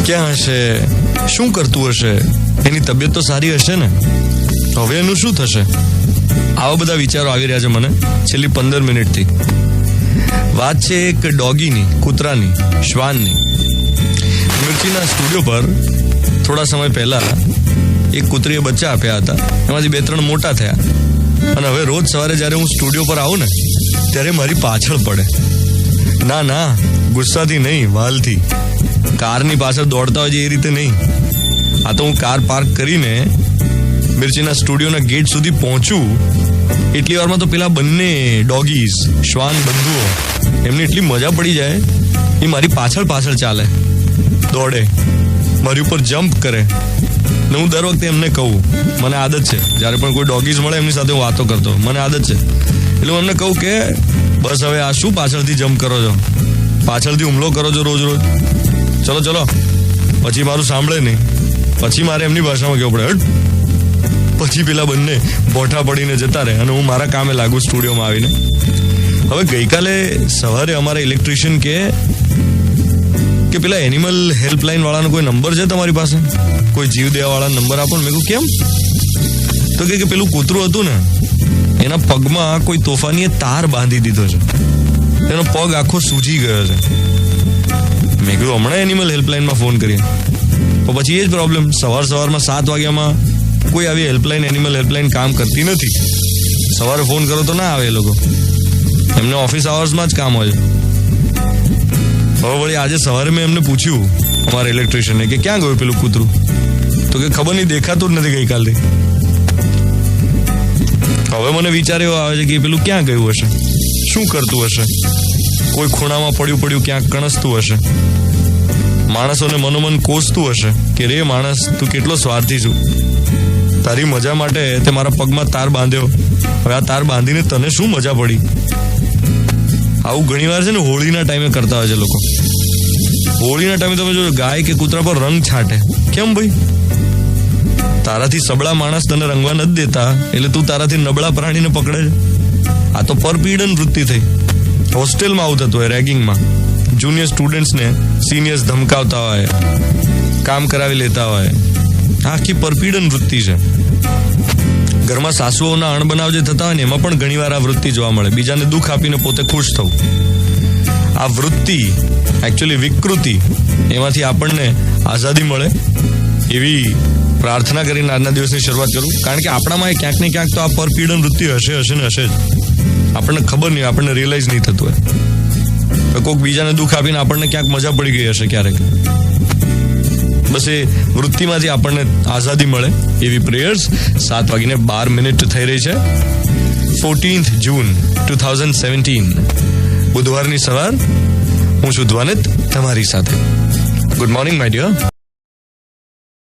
ક્યાં હશે, શું કરતું હશે, એની તબિયત તો સારી હશે ને, હવે એનું શું થશે? આવા બધા વિચારો આવી રહ્યા છે મને છેલ્લી 15 મિનિટથી. વાત છે એક ડોગીની, કૂતરાની, શ્વાનની. મિર્ચીના સ્ટુડિયો પર થોડા સમય પહેલા એક કૂતરીએ બચ્ચા આપ્યા હતા. એમાંથી 2-3 મોટા થયા અને હવે રોજ સવારે જ્યારે હું સ્ટુડિયો પર આવું ને ત્યારે મારી પાછળ પડે. ના, ગુસ્સાથી નહીં, વાલથી. કારની પાછળ દોડતા હોય છે એ રીતે નહીં. આ તો હું કાર પાર્ક કરીને મિર્ચીના સ્ટુડિયોના ગેટ સુધી પહોંચું એટલી વારમાં તો પેલા બંને ડોગીઝ, શ્વાન બંધુઓ, એમને એટલી મજા પડી જાય, એ મારી પાછળ ચાલે, દોડે, મારી ઉપર જમ્પ કરે. ને હું દર વખતે એમને કહું, મને આદત છે, જ્યારે પણ કોઈ ડોગીઝ મળે એમની સાથે હું વાતો કરતો, મને આદત છે, એટલે હું એમને કહું કે બસ હવે આ શું પાછળથી જમ્પ કરો છો, પાછળથી હુમલો કરો છો રોજ, ચલો. પછી મારું સાંભળે નહીં, પછી મારે એમની ભાષામાં કહેવું પડે, હટ. પછી પેલા બંને બોઠા પડીને જતા રહે અને હું મારા કામે લાગુ સ્ટુડિયોમાં આવીને. હવે ગઈકાલે સવારે અમારા ઇલેક્ટ્રિશિયન કે પેલા એનિમલ હેલ્પલાઇન વાળાનો કોઈ નંબર છે તમારી પાસે, કોઈ જીવ દેવા વાળા નંબર આપો ને. મેં કહ્યું કેમ? તો કે પેલું કૂતરું હતું ને એના પગમાં કોઈ તોફાનીએ તાર બાંધી દીધો છે, એનો પગ આખો સૂજી ગયો છે. મેં કીધું હમણાં એનિમલ હેલ્પલાઇનમાં ફોન કરીએ. તો પછી એ જ પ્રોબ્લેમ, સવારમાં 7 વાગ્યામાં કોઈ આવી હેલ્પલાઇન, એનિમલ હેલ્પલાઇન કામ કરતી નથી. સવારે ફોન કરો તો ના આવે એ લોકો, એમને ઓફિસ આવર્સમાં જ કામ હોય. હવે વળી આજે સવારે મેં એમને પૂછ્યું અમારા ઇલેક્ટ્રિશિયનને કે ક્યાં ગયું પેલું કૂતરું, તો કે ખબર નહીં, દેખાતું જ નથી ગઈકાલથી. હવે મને વિચાર એવો આવે છે કે પેલું ક્યાં ગયું હશે, શું કરતું હશે, કોઈ ખૂણામાં પડ્યું ક્યાંક કણસતું હશે, માણસોને મનોમન કોસતું હશે કે રે માણસ, તું કેટલો સ્વાર્થી છું, તારી મજા માટે તે મારા પગમાં તાર બાંધ્યો, હવે આ તાર બાંધીને તને શું મજા પડી. આવું ઘણી વાર છે ને હોળીના ટાઈમે કરતા હોય છે લોકો. હોળીના ટાઈમે તમે જો ગાય કે કૂતરા પર રંગ છાંટે, કેમ ભાઈ? તારાથી સબળા માણસ તને રંગવા નથી દેતા, એટલે તું તારાથી નબળા પ્રાણીને પકડે છે. આ તો પરપીડન વૃત્તિ થઈ. હોસ્ટેલમાં આવું થતું હોય, રેગિંગમાં જુનિયર સ્ટુડન્ટ્સને સિનિયર્સ ધમકાવતા હોય, કામ કરાવી લેતા હોય. આખી પરપીડન વૃત્તિ છે. ઘરમાં સાસુઓના અણબનાવ જે થતા હોય ને એમાં પણ ઘણીવાર આ વૃત્તિ જોવા મળે, બીજાને દુઃખ આપીને પોતે ખુશ થવું. આ વૃત્તિ, એકચ્યુઅલી વિકૃતિ, એમાંથી આપણને આઝાદી મળે એવી પ્રાર્થના કરીને આજના દિવસની શરૂઆત કરું. કારણ કે આપણામાં ક્યાંક ને ક્યાંક તો આ પરપીડન વૃત્તિ હશે જ. આપણને ખબર નહીં, આપણને રિયલાઇઝ નહીં થતું હોય. તો કોઈક બીજાને દુઃખ આપીને આપણને ક્યાંક મજા પડી ગઈ હશે ક્યારેક. બસ એ વૃત્તિમાંથી આપણને આઝાદી મળે એવી પ્રેયર્સ. 7:12 થઈ રહી છે. 14th June 2017, બુધવારની સવાર. હું છું ધ્વનિત તમારી સાથે. Good morning my dear.